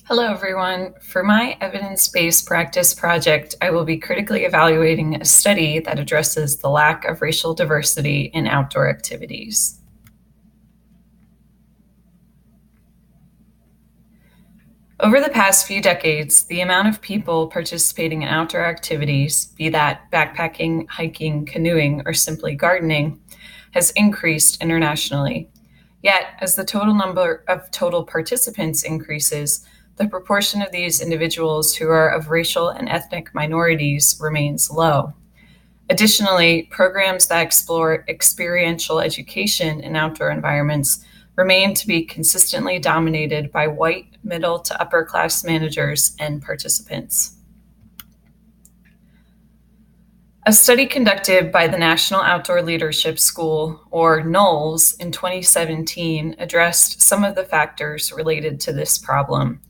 Hello, everyone. For my evidence-based practice project, I will be critically evaluating a study that addresses the lack of racial diversity in outdoor activities. Over the past few decades, the amount of people participating in outdoor activities, be that backpacking, hiking, canoeing, or simply gardening, has increased internationally. Yet, as the total number of total participants increases, the proportion of these individuals who are of racial and ethnic minorities remains low. Additionally, programs that explore experiential education in outdoor environments remain to be consistently dominated by white, middle to upper class managers and participants. A study conducted by the National Outdoor Leadership School, or NOLS, in 2017 addressed some of the factors related to this problem.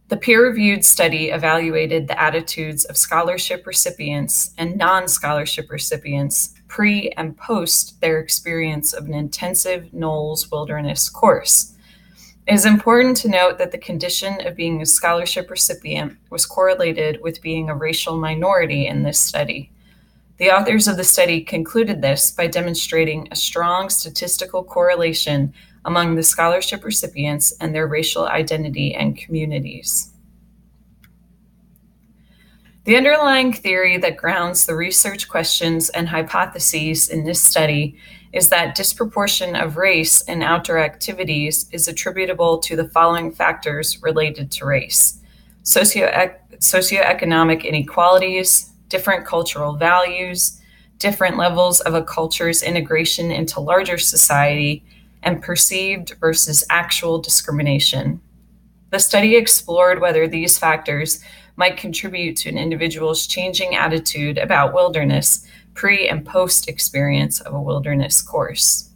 The peer-reviewed study evaluated the attitudes of scholarship recipients and non-scholarship recipients pre and post their experience of an intensive NOLS wilderness course. It is important to note that the condition of being a scholarship recipient was correlated with being a racial minority in this study. The authors of the study concluded this by demonstrating a strong statistical correlation among the scholarship recipients and their racial identity and communities. The underlying theory that grounds the research questions and hypotheses in this study is that disproportion of race in outdoor activities is attributable to the following factors related to race: socioeconomic inequalities, different cultural values, different levels of a culture's integration into larger society, and perceived versus actual discrimination. The study explored whether these factors might contribute to an individual's changing attitude about wilderness pre and post experience of a wilderness course.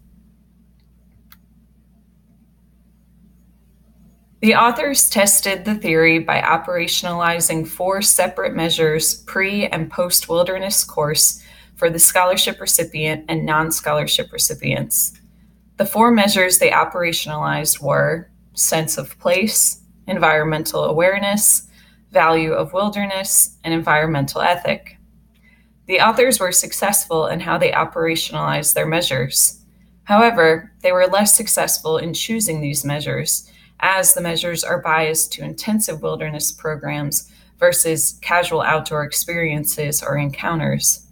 The authors tested the theory by operationalizing 4 separate measures pre and post wilderness course for the scholarship recipient and non-scholarship recipients. The 4 measures they operationalized were sense of place, environmental awareness, value of wilderness, and environmental ethic. The authors were successful in how they operationalized their measures. However, they were less successful in choosing these measures, as the measures are biased to intensive wilderness programs versus casual outdoor experiences or encounters.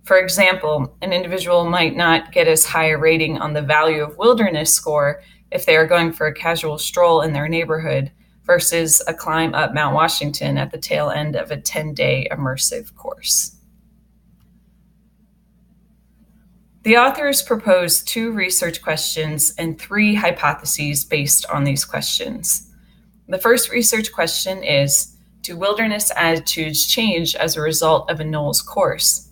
For example, an individual might not get as high a rating on the value of wilderness score if they are going for a casual stroll in their neighborhood versus a climb up Mount Washington at the tail end of a 10-day immersive course. The authors proposed 2 research questions and 3 hypotheses based on these questions. The first research question is, do wilderness attitudes change as a result of a NOLS course?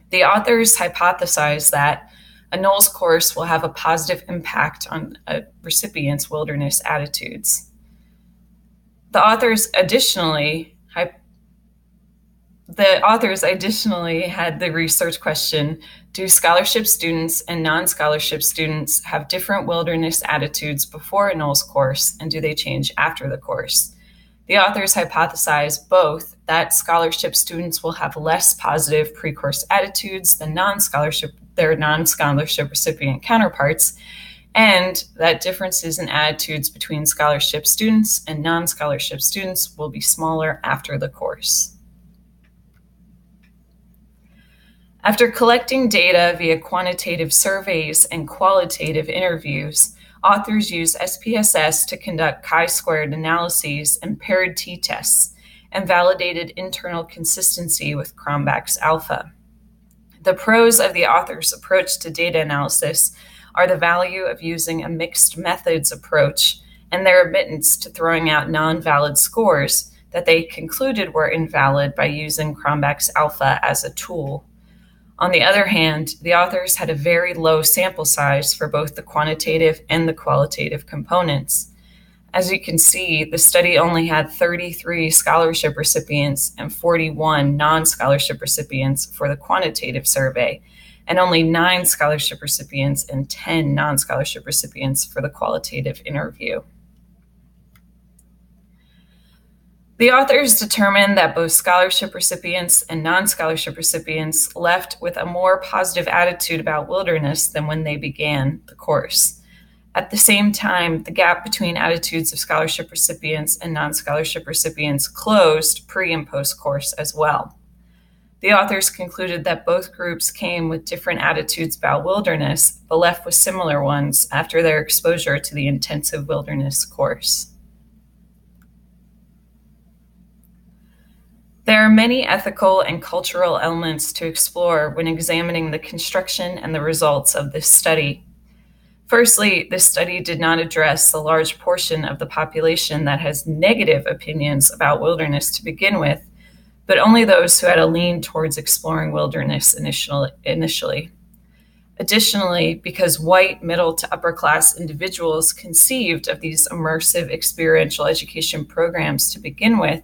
The authors hypothesized that a NOLS course will have a positive impact on a recipient's wilderness attitudes. The authors additionally had the research question, do scholarship students and non-scholarship students have different wilderness attitudes before a NOLS course, and do they change after the course? The authors hypothesized both that scholarship students will have less positive pre-course attitudes than their non-scholarship recipient counterparts, and that differences in attitudes between scholarship students and non-scholarship students will be smaller after the course. After collecting data via quantitative surveys and qualitative interviews, authors used SPSS to conduct chi-squared analyses and paired t-tests and validated internal consistency with Cronbach's alpha. The pros of the authors' approach to data analysis are the value of using a mixed methods approach and their admittance to throwing out non-valid scores that they concluded were invalid by using Cronbach's alpha as a tool. On the other hand, the authors had a very low sample size for both the quantitative and the qualitative components. As you can see, the study only had 33 scholarship recipients and 41 non-scholarship recipients for the quantitative survey, and only 9 scholarship recipients and 10 non-scholarship recipients for the qualitative interview. The authors determined that both scholarship recipients and non-scholarship recipients left with a more positive attitude about wilderness than when they began the course. At the same time, the gap between attitudes of scholarship recipients and non-scholarship recipients closed pre- and post-course as well. The authors concluded that both groups came with different attitudes about wilderness, but left with similar ones after their exposure to the intensive wilderness course. There are many ethical and cultural elements to explore when examining the construction and the results of this study. Firstly, this study did not address the large portion of the population that has negative opinions about wilderness to begin with, but only those who had a lean towards exploring wilderness initially. Additionally, because white middle to upper class individuals conceived of these immersive experiential education programs to begin with,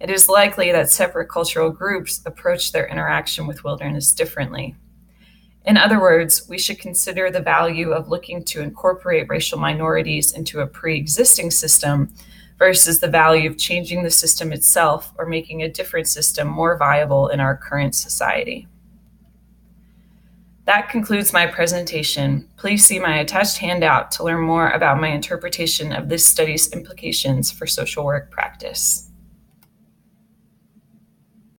it is likely that separate cultural groups approach their interaction with wilderness differently. In other words, we should consider the value of looking to incorporate racial minorities into a pre-existing system versus the value of changing the system itself or making a different system more viable in our current society. That concludes my presentation. Please see my attached handout to learn more about my interpretation of this study's implications for social work practice.